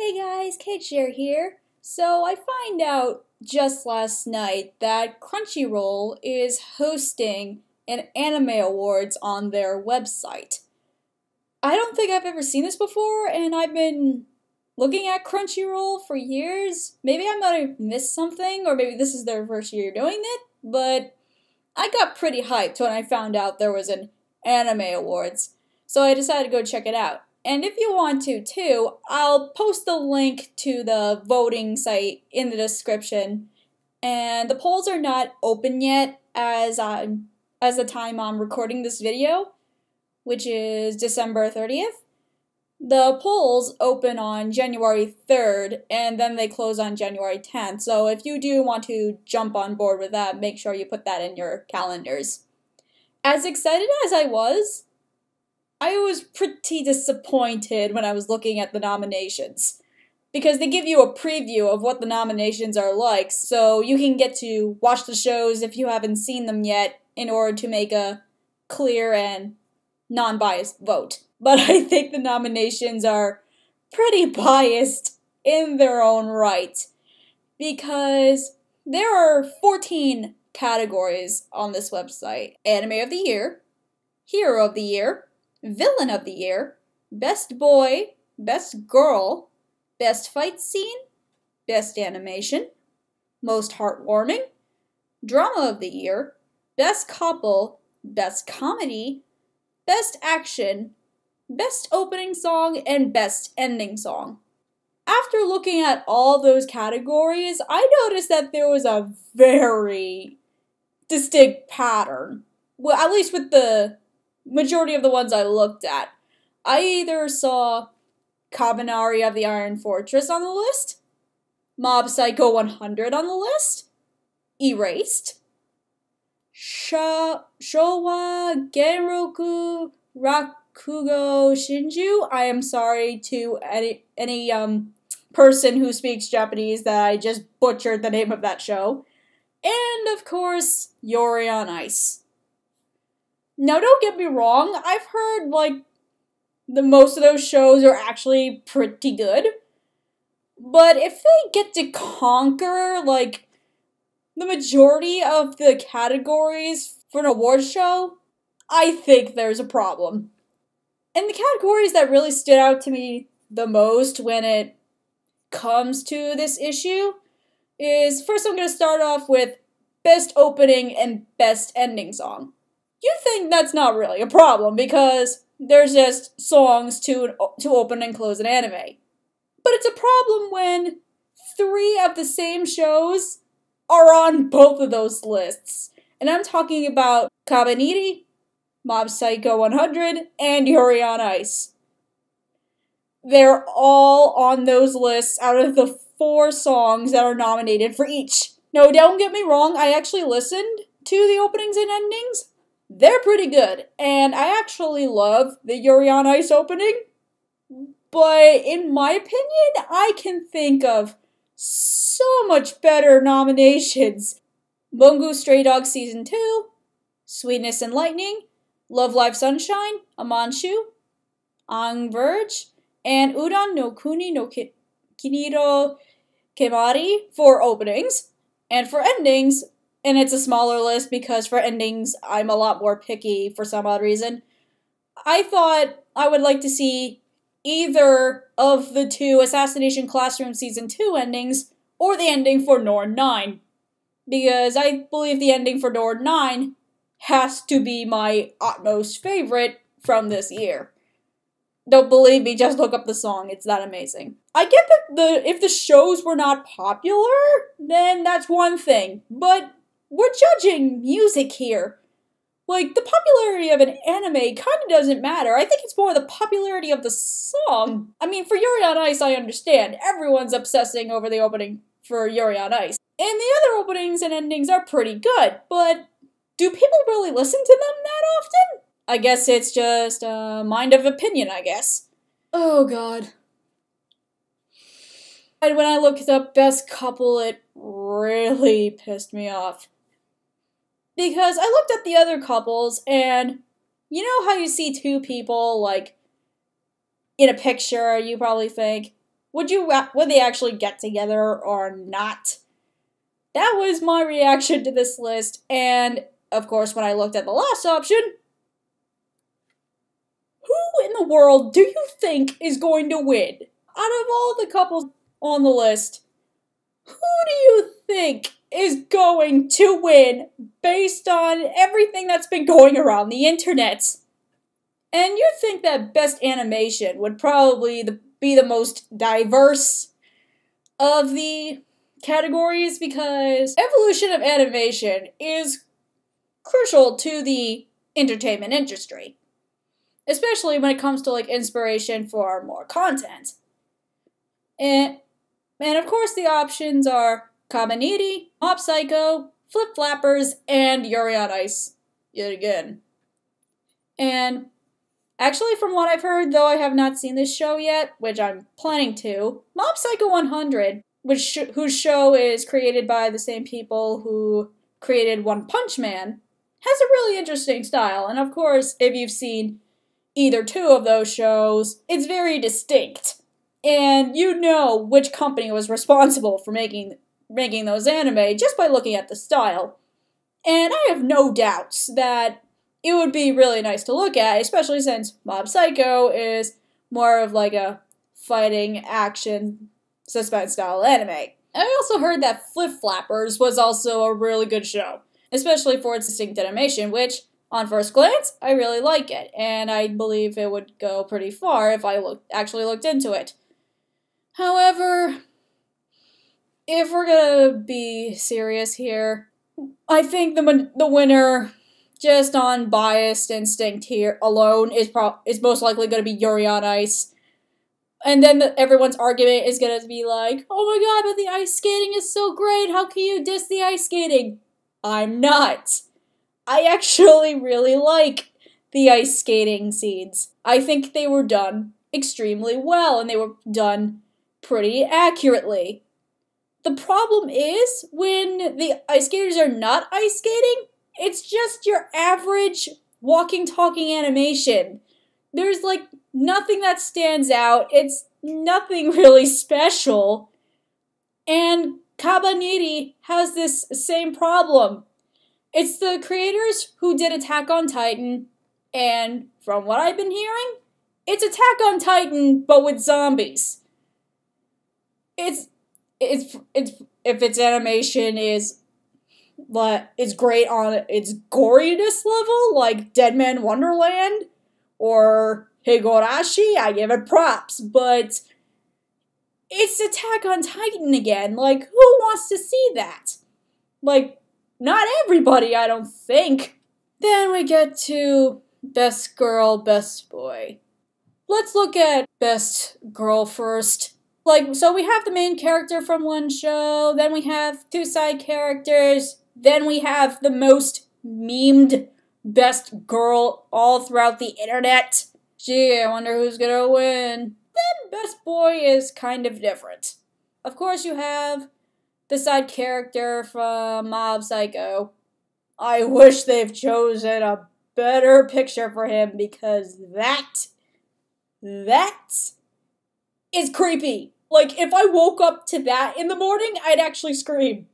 Hey guys, Cher here. So I find out just last night that Crunchyroll is hosting an anime awards on their website. I don't think I've ever seen this before, and I've been looking at Crunchyroll for years. Maybe I might have missed something, or maybe this is their first year doing it, but I got pretty hyped when I found out there was an anime awards, so I decided to go check it out. And if you want to too, I'll post the link to the voting site in the description. And the polls are not open yet as the time I'm recording this video, which is December 30th. The polls open on January 3rd, and then they close on January 10th. So if you do want to jump on board with that, make sure you put that in your calendars. As excited as I was pretty disappointed when I was looking at the nominations. Because they give you a preview of what the nominations are like, so you can get to watch the shows if you haven't seen them yet in order to make a clear and non-biased vote. But I think the nominations are pretty biased in their own right, because there are 14 categories on this website. Anime of the Year, Hero of the Year, Villain of the Year, Best Boy, Best Girl, Best Fight Scene, Best Animation, Most Heartwarming, Drama of the Year, Best Couple, Best Comedy, Best Action, Best Opening Song, and Best Ending Song. After looking at all those categories, I noticed that there was a very distinct pattern. Well, at least with the majority of the ones I looked at. I either saw Kabanari of the Iron Fortress on the list, Mob Psycho 100 on the list, Erased, Showa Genroku Rakugo Shinju. I am sorry to any person who speaks Japanese that I just butchered the name of that show. And of course, Yuri on Ice. Now, don't get me wrong, I've heard, the most of those shows are actually pretty good. But if they get to conquer, the majority of the categories for an awards show, I think there's a problem. And the categories that really stood out to me the most when it comes to this issue is, first I'm going to start off with Best Opening and Best Ending Song. You think that's not really a problem because there's just songs to open and close an anime. But it's a problem when 3 of the same shows are on both of those lists. And I'm talking about Kabaneri, Mob Psycho 100, and Yuri on Ice. They're all on those lists out of the 4 songs that are nominated for each. No, don't get me wrong, I actually listened to the openings and endings. They're pretty good, and I actually love the Yuri on Ice opening, but in my opinion, I can think of so much better nominations. Bungo Stray Dogs Season 2, Sweetness and Lightning, Love Live Sunshine, Amanshu, On Verge, and Udon no Kuni no Kiniro Kemari for openings, and for endings, and it's a smaller list because for endings, I'm a lot more picky for some odd reason. I thought I would like to see either of the 2 Assassination Classroom Season 2 endings or the ending for Nord 9. Because I believe the ending for Nord 9 has to be my utmost favorite from this year. Don't believe me, just look up the song, it's that amazing. I get that if the shows were not popular, then that's one thing, but we're judging music here. The popularity of an anime kind of doesn't matter. I think it's more the popularity of the song. I mean, for Yuri on Ice, I understand. Everyone's obsessing over the opening for Yuri on Ice. And the other openings and endings are pretty good, but do people really listen to them that often? I guess it's just a mind of opinion, I guess. Oh, God. And when I looked up Best Couple, it really pissed me off. Because I looked at the other couples, and you know how you see 2 people, in a picture, you probably think, would they actually get together or not? That was my reaction to this list, and of course, when I looked at the last option, who in the world do you think is going to win? Out of all the couples on the list, who do you think is going to win based on everything that's been going around the internet? And you'd think that Best Animation would probably be the most diverse of the categories because evolution of animation is crucial to the entertainment industry, especially when it comes to like inspiration for more content. And of course the options are Kabaneri, Mob Psycho, Flip Flappers, and Yuri on Ice yet again. And actually, from what I've heard, though I have not seen this show yet, which I'm planning to, Mob Psycho 100, whose show is created by the same people who created One Punch Man, has a really interesting style. And of course, if you've seen either two of those shows, it's very distinct. And you know which company was responsible for making those anime just by looking at the style. And I have no doubts that it would be really nice to look at, especially since Mob Psycho is more of like a fighting, action, suspense style anime. I also heard that Flip Flappers was also a really good show, especially for its distinct animation, which, on first glance, I really like it, and I believe it would go pretty far if I actually looked into it. However, if we're gonna be serious here, I think the winner, just on biased instinct here alone, is most likely going to be Yuri on Ice. And then everyone's argument is going to be like, oh my god, but the ice skating is so great, how can you diss the ice skating? I'm not. I actually really like the ice skating scenes. I think they were done extremely well, and they were done pretty accurately. The problem is, when the ice skaters are not ice skating, it's just your average walking, talking animation. There's like nothing that stands out. It's nothing really special. And Kabaneri has this same problem. It's the creators who did Attack on Titan, and from what I've been hearing, it's Attack on Titan but with zombies. If its animation is it's great on its goriness level, like Dead Man Wonderland or Higurashi, I give it props, but it's Attack on Titan again. Like, who wants to see that? Like, not everybody, I don't think. Then we get to Best Girl, Best Boy. Let's look at Best Girl first. So we have the main character from one show, then we have two side characters, then we have the most memed best girl all throughout the internet. Gee, I wonder who's gonna win. Then Best Boy is kind of different. Of course you have the side character from Mob Psycho. I wish they've chosen a better picture for him because that is creepy. Like, if I woke up to that in the morning, I'd actually scream.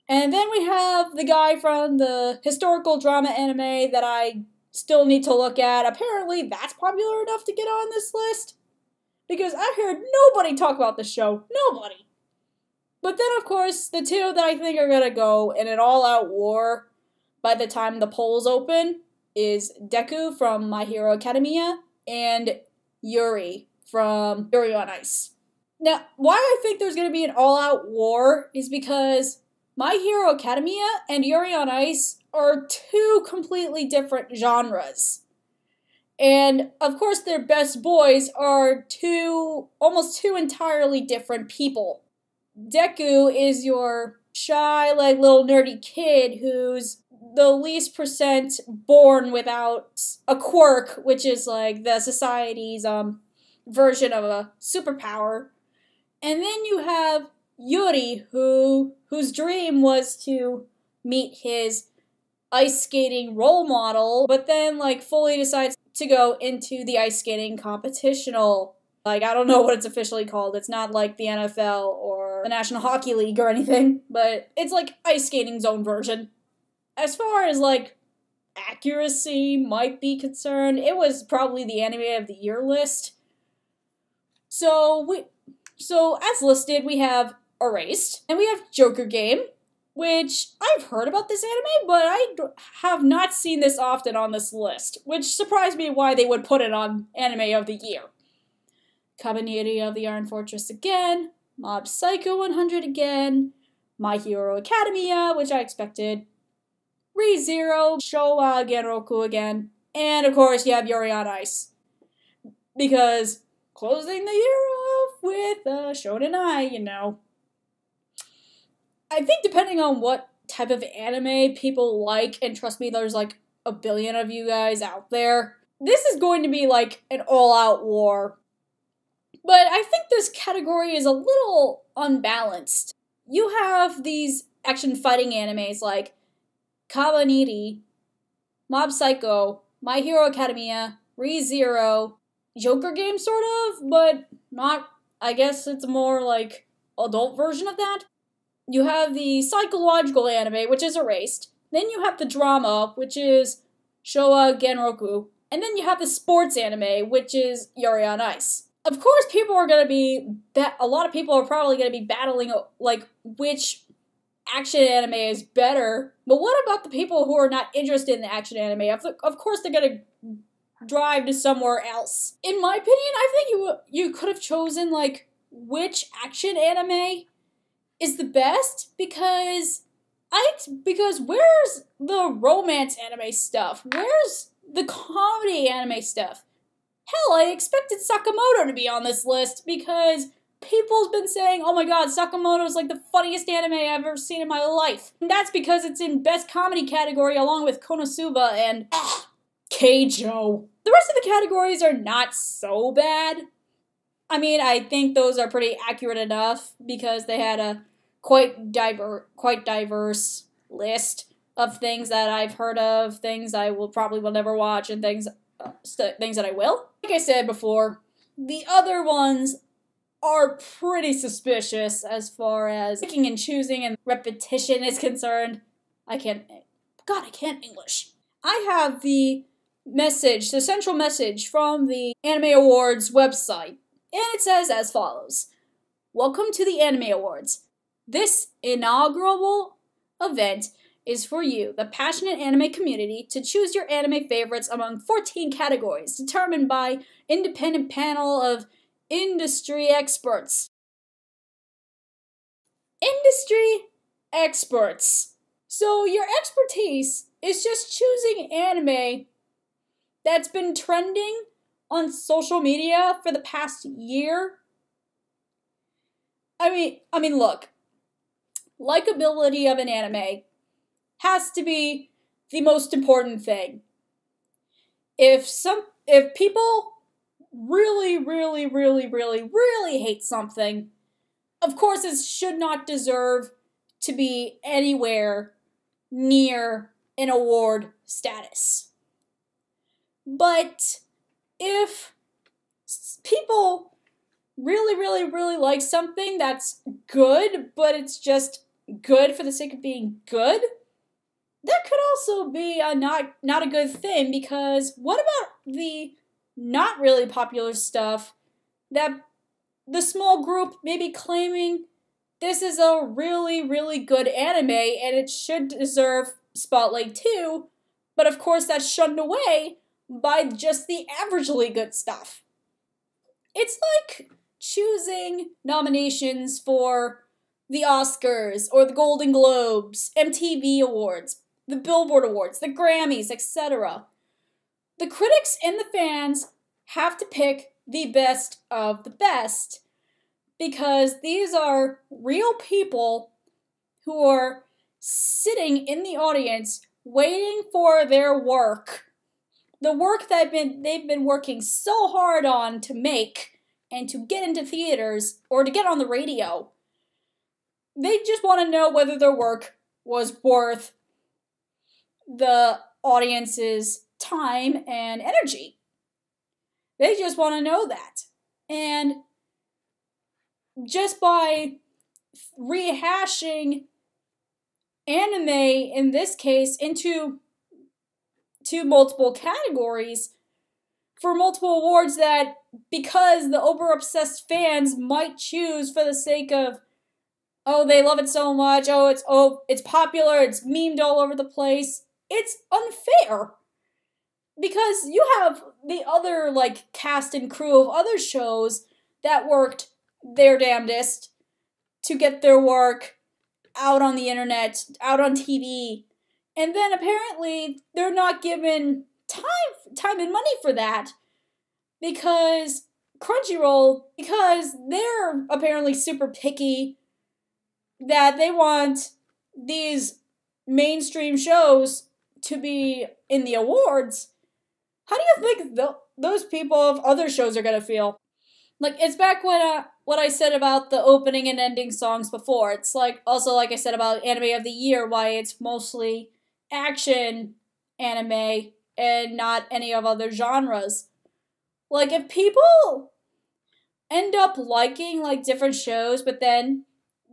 And then we have the guy from the historical drama anime that I still need to look at. Apparently, that's popular enough to get on this list. Because I heard nobody talk about this show. Nobody. But then, of course, the two that I think are going to go in an all-out war by the time the polls open is Deku from My Hero Academia and Yuri from Yuri on Ice. Now, why I think there's going to be an all-out war is because My Hero Academia and Yuri on Ice are two completely different genres. And, of course, their best boys are almost two entirely different people. Deku is your shy, little nerdy kid who's the least percent born without a quirk, which is, the society's, version of a superpower. And then you have Yuri, whose dream was to meet his ice skating role model, but then fully decides to go into the ice skating competitional Like, I don't know what it's officially called. It's not like the NFL or the National Hockey League or anything, but it's like ice skating's own version. As far as, like, accuracy might be concerned, it was probably the Anime of the Year list. So, as listed, we have Erased, and we have Joker Game, which I've heard about this anime, but I have not seen this often on this list, which surprised me why they would put it on Anime of the Year. Cabaneri of the Iron Fortress again, Mob Psycho 100 again, My Hero Academia, which I expected, ReZero, Showa Genroku again, and of course you have Yuri on Ice. Because closing the year off with Shonen Ai, you know. I think depending on what type of anime people like, and trust me, there's like a billion of you guys out there, this is going to be like an all-out war. But I think this category is a little unbalanced. You have these action fighting animes like Kabaneri, Mob Psycho, My Hero Academia, ReZero, Joker Game sort of, but not, I guess it's a more like adult version of that. You have the psychological anime, which is Erased. Then you have the drama, which is Showa Genroku. And then you have the sports anime, which is Yuri on Ice. Of course, a lot of people are probably going to be battling, like, which action anime is better. But what about the people who are not interested in the action anime? Of course, they're going to drive to somewhere else. In my opinion, I think you could have chosen, like, which action anime is the best, because where's the romance anime stuff? Where's the comedy anime stuff? Hell, I expected Sakamoto to be on this list because people's been saying, oh my god, Sakamoto's like the funniest anime I've ever seen in my life. And that's because it's in best comedy category along with Konosuba and Keijo. The rest of the categories are not so bad. I mean, I think those are pretty accurate enough because they had a quite diverse list of things that I've heard of, things I will never watch, and things that I will. Like I said before, the other ones are pretty suspicious as far as picking and choosing and repetition is concerned. I can't English. I have the central message from the Anime Awards website, and it says as follows. Welcome to the Anime Awards. This inaugural event is for you, the passionate anime community, to choose your anime favorites among 14 categories, determined by independent panel of industry experts. Industry experts. So your expertise is just choosing anime that's been trending on social media for the past year. I mean, look, likability of an anime has to be the most important thing. If people really hate something, of course it should not deserve to be anywhere near an award status. But if people really like something that's good, but it's just good for the sake of being good, that could also be not a good thing, because what about the not really popular stuff that the small group may be claiming this is a really good anime and it should deserve spotlight too, but of course that's shunned away by just the averagely good stuff. It's like choosing nominations for the Oscars or the Golden Globes, MTV Awards, the Billboard Awards, the Grammys, etc. The critics and the fans have to pick the best of the best, because these are real people who are sitting in the audience waiting for their work. The work that they've been working so hard on to make and to get into theaters or to get on the radio. They just want to know whether their work was worth the audience's time and energy. They just want to know that. And just by rehashing anime, in this case, into multiple categories for multiple awards that, because the over-obsessed fans might choose for the sake of, oh, they love it so much, it's popular, it's memed all over the place, it's unfair. Because you have the other, like, cast and crew of other shows that worked their damnedest to get their work out on the internet, out on TV, and then apparently they're not given time and money for that because Crunchyroll, because they're apparently super picky that they want these mainstream shows to be in the awards. How do you think those people of other shows are gonna feel? Like, it's back when what I said about the opening and ending songs before. It's like, also like I said about Anime of the Year, why it's mostly action anime and not any of other genres. Like, if people end up liking, like, different shows, but then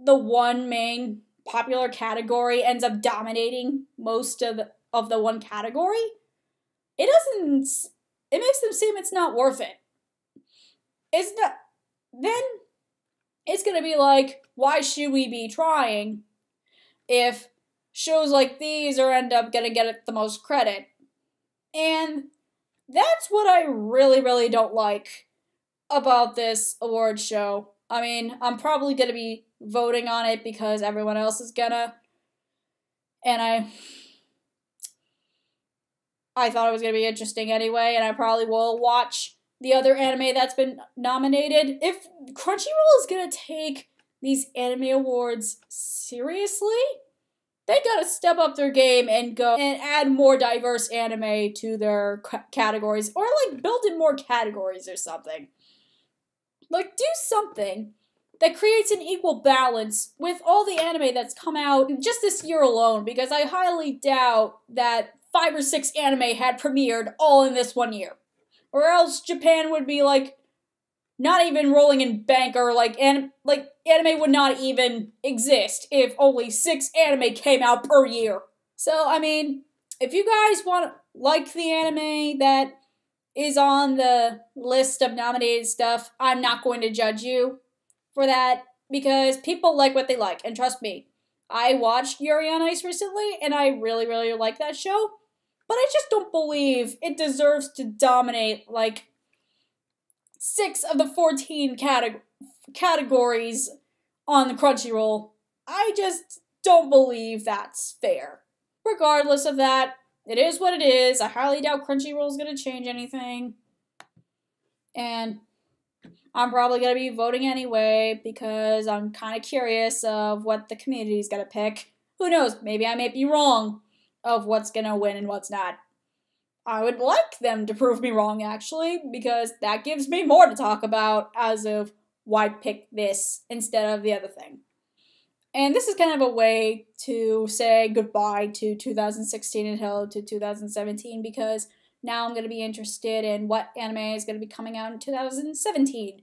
the one main popular category ends up dominating most of the one category, it makes them seem it's not worth it. It's not, then it's gonna be like, why should we be trying if shows like these end up gonna get the most credit? And that's what I really, really don't like about this award show. I mean, I'm probably gonna be voting on it because everyone else is gonna, and I thought it was gonna be interesting anyway, and I probably will watch the other anime that's been nominated. If Crunchyroll is gonna take these anime awards seriously, they gotta step up their game and go and add more diverse anime to their categories, or like build in more categories or something. Like, do something that creates an equal balance with all the anime that's come out just this year alone, because I highly doubt that 5 or 6 anime had premiered all in this one year. Or else Japan would be, like, not even rolling in bank, or, like, anime would not even exist if only 6 anime came out per year. So, I mean, if you guys like the anime that is on the list of nominated stuff, I'm not going to judge you for that, because people like what they like, and trust me, I watched Yuri on Ice recently, and I really, really like that show. But I just don't believe it deserves to dominate, like, 6 of the 14 categories on the Crunchyroll. I just don't believe that's fair. Regardless of that, it is what it is. I highly doubt Crunchyroll's gonna change anything. And I'm probably gonna be voting anyway, because I'm kind of curious of what the community's gonna pick. Who knows, maybe I may be wrong of what's gonna win and what's not. I would like them to prove me wrong, actually, because that gives me more to talk about as of why pick this instead of the other thing. And this is kind of a way to say goodbye to 2016 and hello to 2017, because now I'm going to be interested in what anime is going to be coming out in 2017.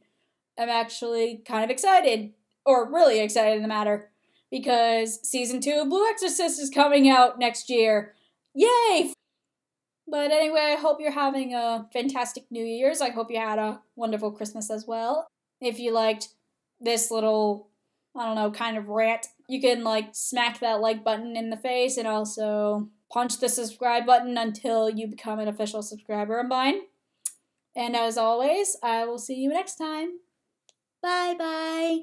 I'm actually kind of excited, or really excited in the matter, because Season 2 of Blue Exorcist is coming out next year. Yay! But anyway, I hope you're having a fantastic New Year's. I hope you had a wonderful Christmas as well. If you liked this little, I don't know, kind of rant, you can, like, smack that like button in the face and also punch the subscribe button until you become an official subscriber of mine. And as always, I will see you next time. Bye-bye.